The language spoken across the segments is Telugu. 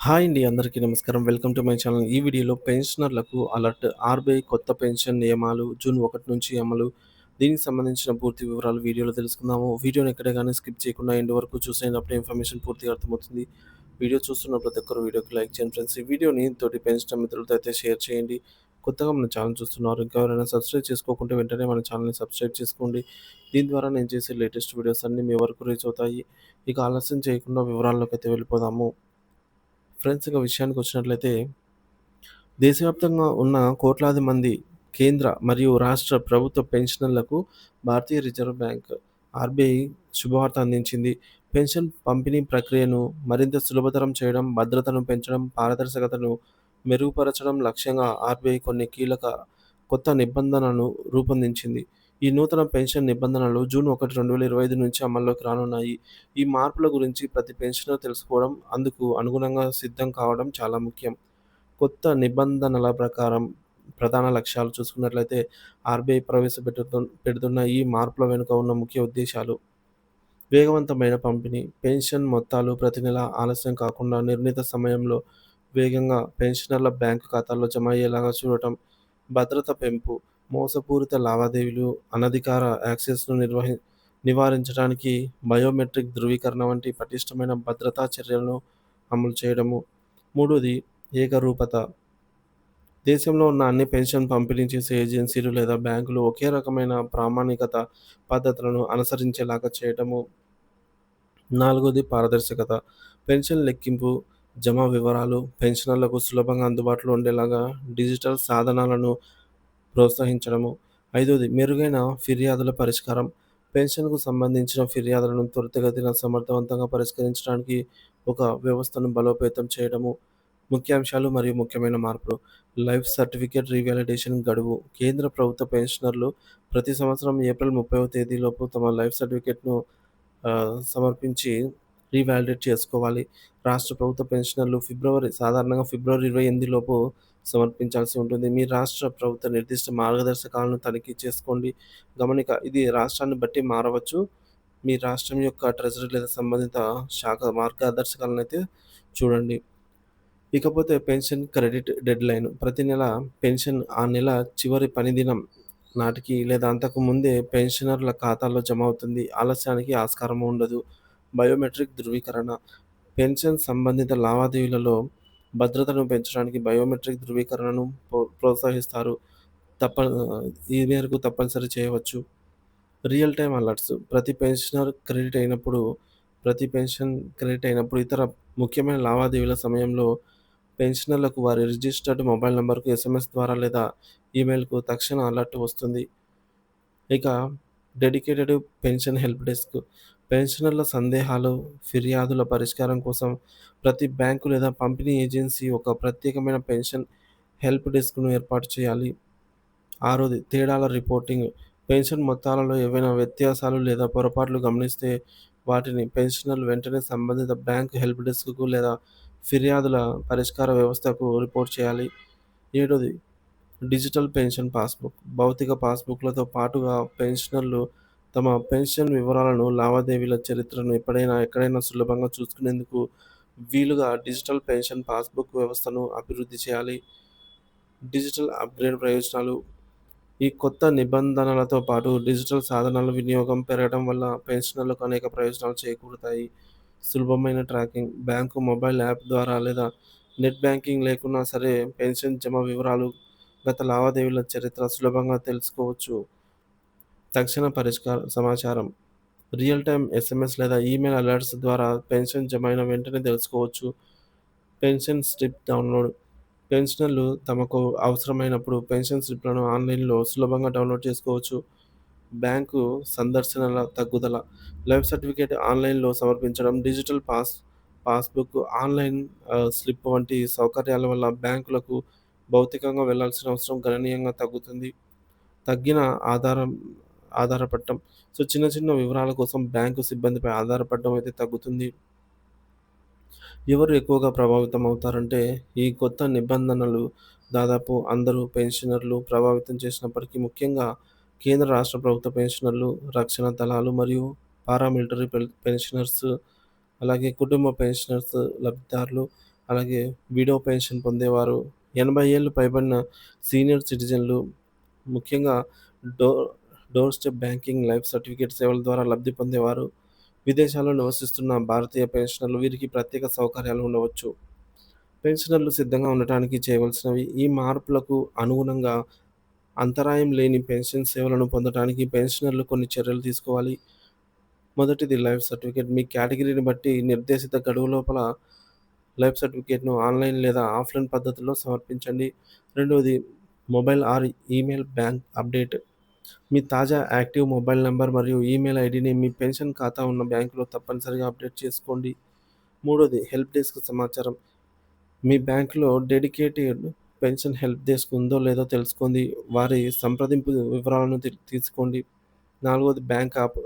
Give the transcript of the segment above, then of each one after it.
హాయ్ అండి. అందరికీ నమస్కారం. Welcome to my channel. ఈ వీడియోలో పెన్షనర్లకు అలర్ట్. ఆర్‌బీఐ కొత్త పెన్షన్ నియమాలు జూన్ 1 నుంచి అమలు. దీనికి సంబంధించిన పూర్తి వివరాలు వీడియోలో తెలుసుకుందాము. వీడియోని ఎక్కడ గాని స్కిప్ చేయకుండా ఎండ్ వరకు చూసేటప్పుడే ఇన్ఫర్మేషన్ పూర్తిగా అర్థమవుతుంది. వీడియో చూస్తున్న ప్రతి ఒక్కరు వీడియోకి లైక్ చేయండి ఫ్రెండ్స్. ఈ వీడియోని తోటి పెన్షనర్ మిత్రులతో అయితే షేర్ చేయండి. కొత్తగా మన ఛానల్ చూస్తున్నారు. ఇంకా ఎవరైనా సబ్స్క్రైబ్ చేసుకోకుంటే వెంటనే మన ఛానల్‌ని సబ్స్క్రైబ్ చేసుకోండి. దీని ద్వారా నేను చేసే లేటెస్ట్ వీడియోస్ అన్నీ మీ వరకు రీచ్ అవుతాయి. ఇక ఆలస్యం చేయకుండా వివరాల్లోకైతే వెళ్ళిపోదాము. ఫ్రెండ్స్ ఇక విషయానికొచ్చినట్లయితే, దేశవ్యాప్తంగా ఉన్న కోట్లాది మంది కేంద్ర మరియు రాష్ట్ర ప్రభుత్వ పెన్షనర్లకు భారతీయ రిజర్వ్ బ్యాంక్ ఆర్‌బీఐ శుభవార్త అందించింది. పెన్షన్ పంపిణీ ప్రక్రియను మరింత సులభతరం చేయడం, భద్రతను పెంచడం, పారదర్శకతను మెరుగుపరచడం లక్ష్యంగా ఆర్‌బీఐ కొన్ని కీలక కొత్త నిబంధనలను రూపొందించింది. ఈ నూతన పెన్షన్ నిబంధనలు జూన్ 1, 2025 నుంచి అమల్లోకి రానున్నాయి. ఈ మార్పుల గురించి ప్రతి పెన్షనర్ తెలుసుకోవడం, అందుకు అనుగుణంగా సిద్ధం కావడం చాలా ముఖ్యం. కొత్త నిబంధనల ప్రకారం ప్రధాన లక్ష్యాలు చూసుకున్నట్లయితే ఆర్‌బీఐ పెడుతున్న ఈ మార్పుల వెనుక ఉన్న ముఖ్య ఉద్దేశాలు: వేగవంతమైన పంపిణీ, పెన్షన్ మొత్తాలు ప్రతి నెల ఆలస్యం కాకుండా నిర్ణీత సమయంలో వేగంగా పెన్షనర్ల బ్యాంకు ఖాతాల్లో జమ అయ్యేలాగా చూడటం, భద్రత పెంపు, మోసపూరిత లావాదేవీలు, అనధికార యాక్సెస్‌ను నివారించడానికి బయోమెట్రిక్ ధృవీకరణ వంటి పటిష్టమైన భద్రతా చర్యలను అమలు చేయడము. మూడోది ఏకరూపత. దేశంలో ఉన్న అన్ని పెన్షన్ పంపిణీ చేసే ఏజెన్సీలు లేదా బ్యాంకులు ఒకే రకమైన ప్రామాణికత పద్ధతులను అనుసరించేలాగా చేయటము. నాలుగోది పారదర్శకత. పెన్షన్ లెక్కింపు, జమ వివరాలు పెన్షనర్లకు సులభంగా అందుబాటులో ఉండేలాగా డిజిటల్ సాధనాలను ప్రోత్సహించడము. ఐదోది మెరుగైన ఫిర్యాదుల పరిష్కారం. పెన్షన్‌కు సంబంధించిన ఫిర్యాదులను త్వరితగతిన సమర్థవంతంగా పరిష్కరించడానికి ఒక వ్యవస్థను బలోపేతం చేయడము. ముఖ్యాంశాలు మరియు ముఖ్యమైన మార్పులు. లైఫ్ సర్టిఫికేట్ రీవాలిడేషన్ గడువు. కేంద్ర ప్రభుత్వ పెన్షనర్లు ప్రతి సంవత్సరం ఏప్రిల్ 30వ తేదీలోపు తమ లైఫ్ సర్టిఫికేట్‌ను సమర్పించి రీవాలిడేట్ చేసుకోవాలి. రాష్ట్ర ప్రభుత్వ పెన్షనర్లు సాధారణంగా ఫిబ్రవరి 28 లోపు సమర్పించాల్సి ఉంటుంది. మీ రాష్ట్ర ప్రభుత్వ నిర్దిష్ట మార్గదర్శకాలను తనిఖీ చేసుకోండి. గమనిక: ఇది రాష్ట్రాన్ని బట్టి మారవచ్చు. మీ రాష్ట్రం యొక్క ట్రెజరీ లేదా సంబంధిత శాఖ మార్గదర్శకాలనైతే చూడండి. ఇకపోతే పెన్షన్ క్రెడిట్ డెడ్‌లైన్. ప్రతి నెల పెన్షన్ ఆ నెల చివరి పని దినం నాటికి లేదా అంతకు ముందే పెన్షనర్ల ఖాతాల్లో జమ అవుతుంది. ఆలస్యానికి ఆస్కారం ఉండదు. బయోమెట్రిక్ ధృవీకరణ. పెన్షన్ సంబంధిత లావాదేవీలలో భద్రతను పెంచడానికి బయోమెట్రిక్ ధృవీకరణను ప్రోత్సహిస్తారు. తప్ప ఈ మేరకు తప్పనిసరి చేయవచ్చు. Real time alerts. ప్రతి పెన్షన్ క్రెడిట్ అయినప్పుడు ఇతర ముఖ్యమైన లావాదేవీల సమయంలో పెన్షనర్లకు వారి రిజిస్టర్డ్ మొబైల్ నంబర్‌కు ఎస్ఎంఎస్ ద్వారా లేదా ఈమెయిల్‌కు తక్షణ అలర్ట్ వస్తుంది. ఇక డెడికేటెడ్ పెన్షన్ హెల్ప్ డెస్క్. పెన్షనర్ల సందేహాలు, ఫిర్యాదుల పరిష్కారం కోసం ప్రతి బ్యాంకు లేదా పంపిణీ ఏజెన్సీ ఒక ప్రత్యేకమైన పెన్షన్ హెల్ప్ డెస్క్‌ను ఏర్పాటు చేయాలి. ఆరోది తేడాల రిపోర్టింగ్. పెన్షన్ మొత్తాలలో ఏవైనా వ్యత్యాసాలు లేదా పొరపాట్లు గమనిస్తే వాటిని పెన్షనర్లు వెంటనే సంబంధిత బ్యాంక్ హెల్ప్ డెస్క్‌కు లేదా ఫిర్యాదుల పరిష్కార వ్యవస్థకు రిపోర్ట్ చేయాలి. ఏడోది డిజిటల్ పెన్షన్ పాస్‌బుక్. భౌతిక పాస్‌బుక్‌లతో పాటుగా పెన్షనర్లు తమ పెన్షన్ వివరాలను, లావాదేవీల చరిత్రను ఎప్పుడైనా, ఎక్కడైనా సులభంగా చూసుకునేందుకు వీలుగా డిజిటల్ పెన్షన్ పాస్‌బుక్ వ్యవస్థను అభివృద్ధి చేయాలి. డిజిటల్ అప్‌గ్రేడ్ ప్రయోజనాలు. ఈ కొత్త నిబంధనలతో పాటు డిజిటల్ సాధనాల వినియోగం పెరగడం వల్ల పెన్షనర్లకు అనేక ప్రయోజనాలు చేకూరుతాయి. సులభమైన ట్రాకింగ్. బ్యాంకు మొబైల్ యాప్ ద్వారా లేదా నెట్ బ్యాంకింగ్ లేకున్నా సరే పెన్షన్ జమ వివరాలు, గత లావాదేవీల చరిత్ర సులభంగా తెలుసుకోవచ్చు. తక్షణ సమాచారం. రియల్ టైమ్ ఎస్ఎంఎస్ లేదా ఈమెయిల్ అలర్ట్స్ ద్వారా పెన్షన్ జమ అయిన వెంటనే తెలుసుకోవచ్చు. Pension slip download. పెన్షనర్లు తమకు అవసరమైనప్పుడు పెన్షన్ స్లిప్‌లను ఆన్‌లైన్‌లో సులభంగా డౌన్లోడ్ చేసుకోవచ్చు. బ్యాంకు సందర్శనల తగ్గుదల. లైఫ్ సర్టిఫికేట్ ఆన్‌లైన్‌లో సమర్పించడం, డిజిటల్ పాస్‌బుక్, ఆన్‌లైన్ స్లిప్ వంటి సౌకర్యాల వల్ల బ్యాంకులకు భౌతికంగా వెళ్లాల్సిన అవసరం గణనీయంగా తగ్గుతుంది. తగ్గిన ఆధారం ఆధారపడటం. చిన్న చిన్న వివరాల కోసం బ్యాంకు సిబ్బందిపై ఆధారపడడం అయితే తగ్గుతుంది. ఎవరు ఎక్కువగా ప్రభావితం అవుతారంటే, ఈ కొత్త నిబంధనలు దాదాపు అందరూ పెన్షనర్లు ప్రభావితం చేసినప్పటికీ ముఖ్యంగా కేంద్ర, రాష్ట్ర ప్రభుత్వ పెన్షనర్లు, రక్షణ దళాలు మరియు పారామిలిటరీ పెన్షనర్స్, అలాగే కుటుంబ పెన్షనర్స్ లబ్ధిదారులు, అలాగే విడో పెన్షన్ పొందేవారు, 80 ఏళ్ళు పైబడిన సీనియర్ సిటిజన్లు, ముఖ్యంగా డో doorstep banking, life certificate సేవల ద్వారా లబ్ధి పొందేవారు, విదేశాల్లో నివసిస్తున్న భారతీయ పెన్షనర్లు వీరికి ప్రత్యేక సౌకర్యాలు ఉండవచ్చు. పెన్షనర్లు సిద్ధంగా ఉండటానికి చేయవలసినవి: ఈ మార్పులకు అనుగుణంగా అంతరాయం లేని పెన్షన్ సేవలను పొందడానికి పెన్షనర్లు కొన్ని చర్యలు తీసుకోవాలి. మొదటిది లైఫ్ సర్టిఫికేట్. మీ కేటగిరీని బట్టి నిర్దేశిత గడువు లోపల లైఫ్ సర్టిఫికేట్‌ను ఆన్‌లైన్ లేదా ఆఫ్‌లైన్ పద్ధతిలో సమర్పించండి. రెండవది mobile or email bank update. మీ తాజా యాక్టివ్ మొబైల్ నంబర్ మరియు ఈమెయిల్ ఐడీని మీ పెన్షన్ ఖాతా ఉన్న బ్యాంకులో తప్పనిసరిగా అప్డేట్ చేసుకోండి. మూడోది హెల్ప్ డెస్క్ సమాచారం. మీ బ్యాంకులో డెడికేటెడ్ పెన్షన్ హెల్ప్ డెస్క్ ఉందో లేదో తెలుసుకోండి. వారి సంప్రదింపు వివరాలను తీసుకోండి. నాలుగోది bank app.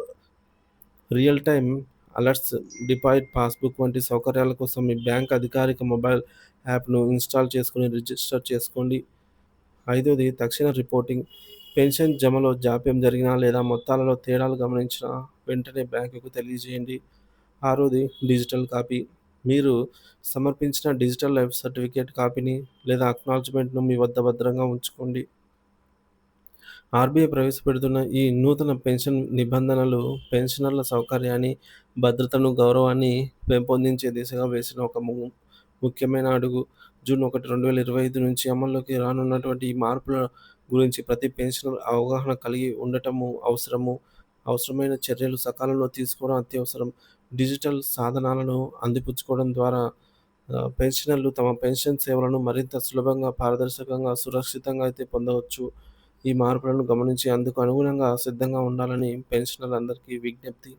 Real time alerts, deposit passbook వంటి సౌకర్యాల కోసం మీ బ్యాంక్ అధికారిక మొబైల్ యాప్‌ను ఇన్‌స్టాల్ చేసుకొని రిజిస్టర్ చేసుకోండి. ఐదోది తక్షణ రిపోర్టింగ్. పెన్షన్ జమలో జాప్యం జరిగినా లేదా మొత్తాలలో తేడాలు గమనించినా వెంటనే బ్యాంకుకు తెలియజేయండి. ఆరోది డిజిటల్ కాపీ. మీరు సమర్పించిన డిజిటల్ లైఫ్ సర్టిఫికేట్ కాపీని లేదా అక్నాలెడ్జ్‌మెంట్‌ను మీ వద్ద భద్రంగా ఉంచుకోండి. ఆర్‌బీఐ ప్రవేశపెడుతున్న ఈ నూతన పెన్షన్ నిబంధనలు పెన్షనర్ల సౌకర్యాన్ని, భద్రతను, గౌరవాన్ని పెంపొందించే దిశగా వేసిన ఒక ముఖ్యమైన అడుగు. జూన్ 1, 2025 నుంచి అమల్లోకి రానున్నటువంటి ఈ మార్పుల గురించి ప్రతి పెన్షనర్ అవగాహన కలిగి ఉండటము అవసరము. అవసరమైన చర్యలు సకాలంలో తీసుకోవడం అత్యవసరం. డిజిటల్ సాధనాలను అందిపుచ్చుకోవడం ద్వారా పెన్షనర్లు తమ పెన్షన్ సేవలను మరింత సులభంగా, పారదర్శకంగా, సురక్షితంగా అయితే పొందవచ్చు. ఈ మార్పులను గమనించి అందుకు అనుగుణంగా సిద్ధంగా ఉండాలని పెన్షనర్లందరికీ విజ్ఞప్తి.